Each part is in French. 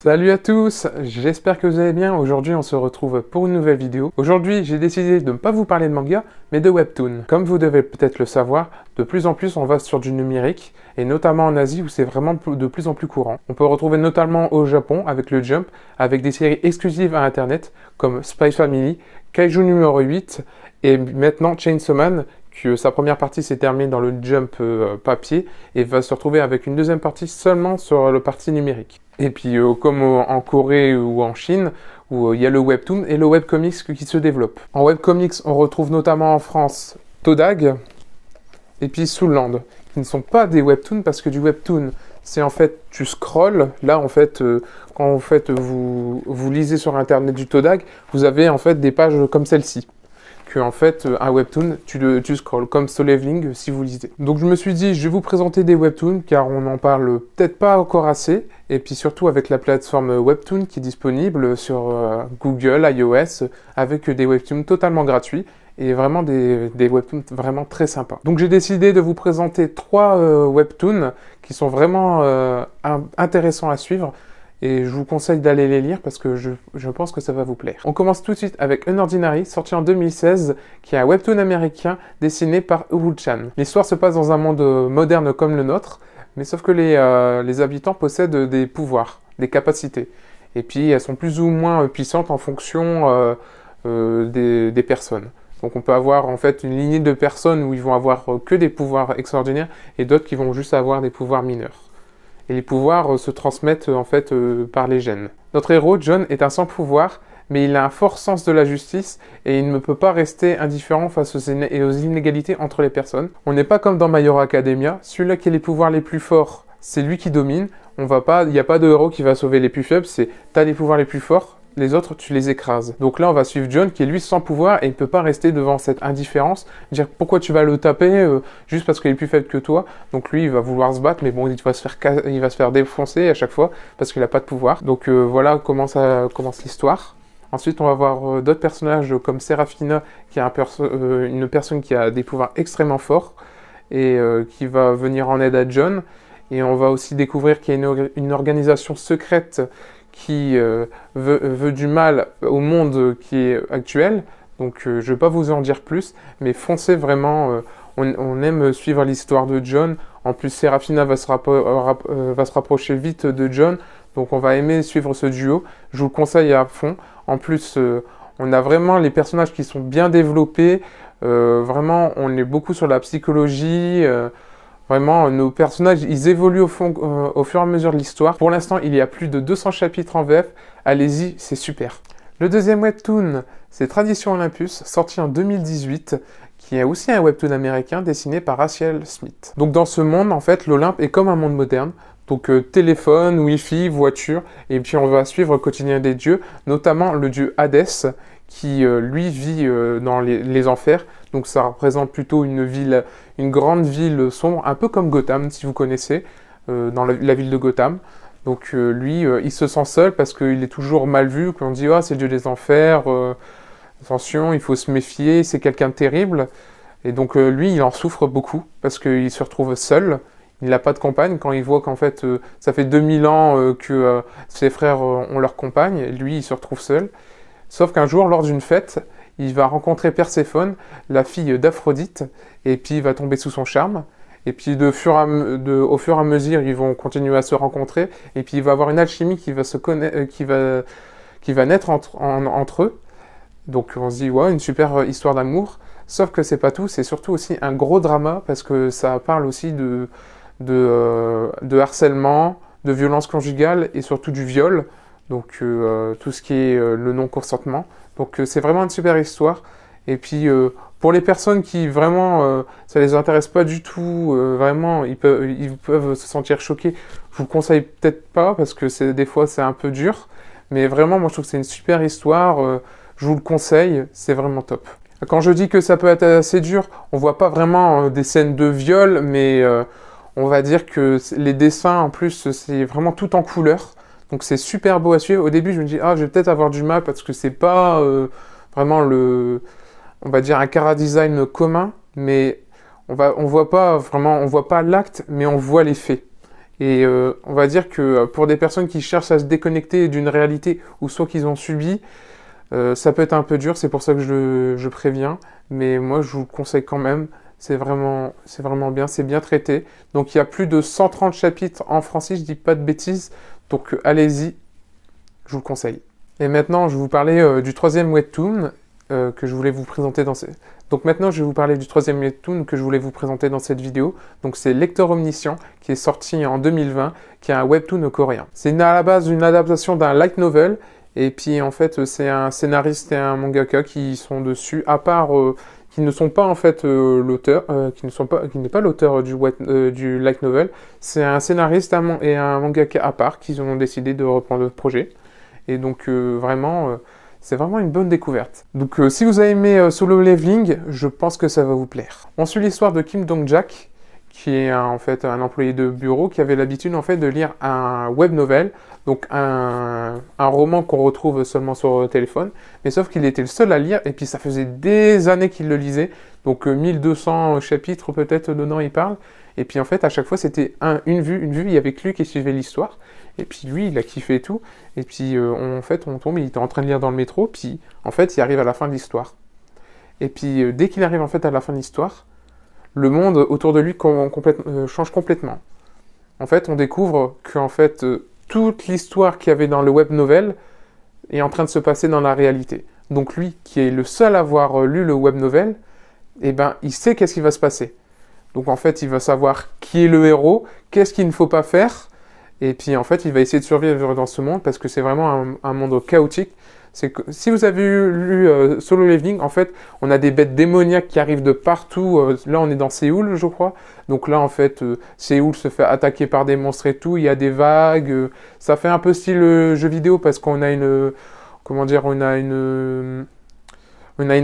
Salut à tous, j'espère que vous allez bien. Aujourd'hui on se retrouve pour une nouvelle vidéo. Aujourd'hui j'ai décidé de ne pas vous parler de manga, mais de webtoon. Comme vous devez peut-être le savoir, de plus en plus on va sur du numérique, et notamment en Asie où c'est vraiment de plus en plus courant. On peut retrouver notamment au Japon avec le Jump, avec des séries exclusives à internet comme Spy Family, Kaiju numéro 8 et maintenant Chainsaw Man, que sa première partie s'est terminée dans le Jump papier et va se retrouver avec une deuxième partie seulement sur le parti numérique. Et puis comme en Corée ou en Chine, où il y a le webtoon et le webcomics qui se développe. En webcomics, on retrouve notamment en France Todag et puis Soulland, qui ne sont pas des webtoons parce que du webtoon, c'est en fait tu scrolles. Là en fait, quand en fait, vous lisez sur internet du Todag, vous avez en fait des pages comme celle-ci. En fait, un webtoon, tu scrolles, comme Solo Leveling si vous lisez. Donc je me suis dit, je vais vous présenter des webtoons, car on n'en parle peut-être pas encore assez, et puis surtout avec la plateforme Webtoon qui est disponible sur Google, iOS, avec des webtoons totalement gratuits, et vraiment des webtoons vraiment très sympas. Donc j'ai décidé de vous présenter 3 webtoons qui sont vraiment intéressants à suivre, et je vous conseille d'aller les lire parce que je pense que ça va vous plaire. On commence tout de suite avec Unordinary, sorti en 2016, qui est un webtoon américain dessiné par Uru-chan. L'histoire se passe dans un monde moderne comme le nôtre, mais sauf que les habitants possèdent des pouvoirs, des capacités. Et puis elles sont plus ou moins puissantes en fonction des personnes. Donc on peut avoir en fait une lignée de personnes où ils vont avoir que des pouvoirs extraordinaires et d'autres qui vont juste avoir des pouvoirs mineurs. Et les pouvoirs se transmettent en fait par les gènes. Notre héros, John, est un sans-pouvoir, mais il a un fort sens de la justice et il ne peut pas rester indifférent face aux inégalités entre les personnes. On n'est pas comme dans My Hero Academia, celui-là qui a les pouvoirs les plus forts, c'est lui qui domine. Il n'y a pas de héros qui va sauver les plus faibles, c'est t'as les pouvoirs les plus forts, les autres, tu les écrases. Donc là, on va suivre John, qui est lui sans pouvoir, et il ne peut pas rester devant cette indifférence, dire pourquoi tu vas le taper, juste parce qu'il est plus faible que toi. Donc lui, il va vouloir se battre, mais bon, il va se faire défoncer à chaque fois, parce qu'il n'a pas de pouvoir. Donc voilà comment ça commence l'histoire. Ensuite, on va voir d'autres personnages, comme Seraphina, qui est une personne qui a des pouvoirs extrêmement forts, et qui va venir en aide à John. Et on va aussi découvrir qu'il y a une organisation secrète qui veut du mal au monde qui est actuel. Donc je ne vais pas vous en dire plus, mais foncez vraiment, on aime suivre l'histoire de John. En plus, Seraphina va se rapprocher vite de John, donc on va aimer suivre ce duo. Je vous le conseille à fond. En plus, on a vraiment les personnages qui sont bien développés. Vraiment, on est beaucoup sur la psychologie. Vraiment, nos personnages, ils évoluent au fur et à mesure de l'histoire. Pour l'instant, il y a plus de 200 chapitres en VF. Allez-y, c'est super. Le deuxième webtoon, c'est Tradition Olympus, sorti en 2018, qui est aussi un webtoon américain dessiné par Rachel Smith. Donc dans ce monde, en fait, l'Olympe est comme un monde moderne. Donc téléphone, wifi, voiture, et puis on va suivre le quotidien des dieux, notamment le dieu Hadès, qui lui vit dans les enfers. Donc ça représente plutôt une grande ville sombre, un peu comme Gotham, si vous connaissez, dans la ville de Gotham. Donc lui, il se sent seul parce qu'il est toujours mal vu, qu'on dit « Ah, c'est le dieu des enfers, attention, il faut se méfier, c'est quelqu'un de terrible ». Et donc lui, il en souffre beaucoup parce qu'il se retrouve seul. Il n'a pas de compagne. Quand il voit qu'en fait, ça fait 2000 ans que ses frères ont leur compagne, lui, il se retrouve seul. Sauf qu'un jour, lors d'une fête, il va rencontrer Perséphone, la fille d'Aphrodite, et puis il va tomber sous son charme. Et puis au fur et à mesure, ils vont continuer à se rencontrer, et puis il va avoir une alchimie qui va naître entre eux. Donc on se dit, ouais, une super histoire d'amour. Sauf que c'est pas tout, c'est surtout aussi un gros drama, parce que ça parle aussi de harcèlement, de violence conjugale, et surtout du viol. Donc tout ce qui est le non-consentement. Donc c'est vraiment une super histoire. Et puis pour les personnes qui vraiment ça les intéresse pas du tout, vraiment ils peuvent se sentir choqués. Je vous le conseille peut-être pas parce que des fois c'est un peu dur. Mais vraiment moi je trouve que c'est une super histoire. Je vous le conseille, c'est vraiment top. Quand je dis que ça peut être assez dur, on voit pas vraiment des scènes de viol, mais on va dire que les dessins en plus c'est vraiment tout en couleur. Donc c'est super beau à suivre. Au début, je me dis, je vais peut-être avoir du mal parce que c'est pas vraiment on va dire un chara-design commun, mais on voit pas l'acte, mais on voit les faits. Et on va dire que pour des personnes qui cherchent à se déconnecter d'une réalité ou soit qu'ils ont subi, ça peut être un peu dur, c'est pour ça que je préviens. Mais moi, je vous le conseille quand même. C'est vraiment bien, c'est bien traité. Donc il y a plus de 130 chapitres en français, je dis pas de bêtises. Donc allez-y, je vous le conseille. Et maintenant, je vais vous parler du troisième webtoon que je voulais vous présenter dans cette... Donc maintenant, je vais vous parler du troisième webtoon que je voulais vous présenter dans cette vidéo. Donc c'est Lecteur Omniscient, qui est sorti en 2020, qui est un webtoon coréen. C'est à la base une adaptation d'un light novel, et puis en fait, c'est un scénariste et un mangaka qui sont dessus, à part... qui ne sont pas en fait l'auteur, qui n'est pas l'auteur du light novel. C'est un scénariste et un mangaka à part qui ont décidé de reprendre le projet. Et donc vraiment, c'est vraiment une bonne découverte. Donc si vous avez aimé Solo Leveling, je pense que ça va vous plaire. On suit l'histoire de Kim Dong-jak, qui est en fait un employé de bureau qui avait l'habitude en fait de lire un web novel, donc un roman qu'on retrouve seulement sur le téléphone, mais sauf qu'il était le seul à lire, et puis ça faisait des années qu'il le lisait, donc 1200 chapitres peut-être dedans il parle, et puis en fait à chaque fois c'était une vue, il y avait que lui qui suivait l'histoire, et puis lui il a kiffé et tout, et puis en fait on tombe, il était en train de lire dans le métro, puis en fait il arrive à la fin de l'histoire, et puis dès qu'il arrive en fait à la fin de l'histoire, le monde autour de lui change complètement. En fait, on découvre que en fait, toute l'histoire qu'il y avait dans le web novel est en train de se passer dans la réalité. Donc lui, qui est le seul à avoir lu le web novel, eh ben, il sait qu'est-ce qui va se passer. Donc en fait, il va savoir qui est le héros, qu'est-ce qu'il ne faut pas faire, et puis en fait, il va essayer de survivre dans ce monde parce que c'est vraiment un monde chaotique. C'est que si vous avez lu Solo Leveling, en fait, on a des bêtes démoniaques qui arrivent de partout. Là, on est dans Séoul, je crois. Donc là, en fait, Séoul se fait attaquer par des monstres et tout. Il y a des vagues. Ça fait un peu style jeu vidéo parce qu'on a on a une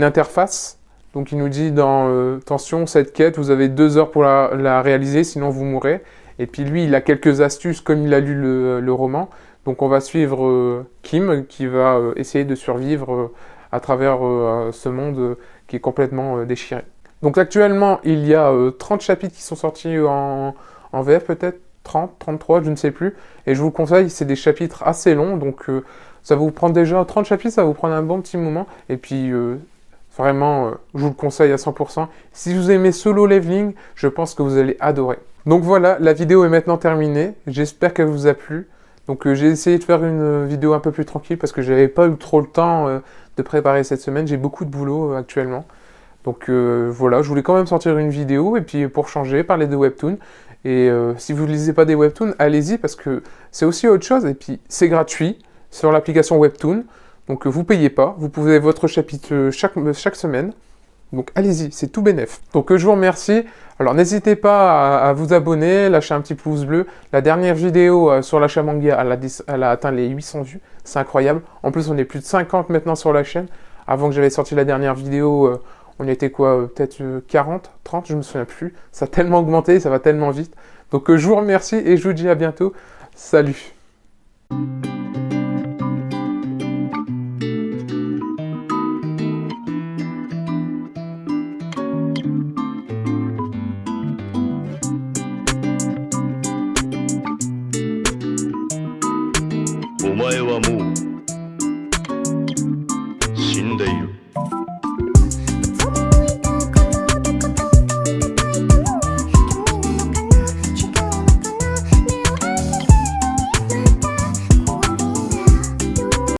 interface. Donc il nous dit attention, cette quête, vous avez 2 heures pour la réaliser, sinon vous mourrez. Et puis lui, il a quelques astuces comme il a lu le roman. Donc on va suivre Kim qui va essayer de survivre à travers ce monde qui est complètement déchiré. Donc actuellement, il y a 30 chapitres qui sont sortis en VF peut-être, 30, 33, je ne sais plus. Et je vous le conseille, c'est des chapitres assez longs, donc ça va vous prendre déjà 30 chapitres, ça va vous prendre un bon petit moment. Et puis vraiment, je vous le conseille à 100%. Si vous aimez Solo Leveling, je pense que vous allez adorer. Donc voilà, la vidéo est maintenant terminée. J'espère qu'elle vous a plu. Donc j'ai essayé de faire une vidéo un peu plus tranquille parce que j'avais pas eu trop le temps de préparer cette semaine. J'ai beaucoup de boulot actuellement. Donc voilà, je voulais quand même sortir une vidéo et puis pour changer, parler de webtoon. Et si vous ne lisez pas des webtoons, allez-y parce que c'est aussi autre chose. Et puis c'est gratuit sur l'application Webtoon. Donc vous payez pas, vous pouvez votre chapitre chaque semaine. Donc allez-y, c'est tout bénef. Donc je vous remercie. Alors n'hésitez pas à vous abonner, lâcher un petit pouce bleu. La dernière vidéo sur l'achat manga, elle a atteint les 800 vues. C'est incroyable. En plus, on est plus de 50 maintenant sur la chaîne. Avant que j'avais sorti la dernière vidéo, on était quoi peut-être 40, 30, je me souviens plus. Ça a tellement augmenté, ça va tellement vite. Donc je vous remercie et je vous dis à bientôt. Salut! O 前はもう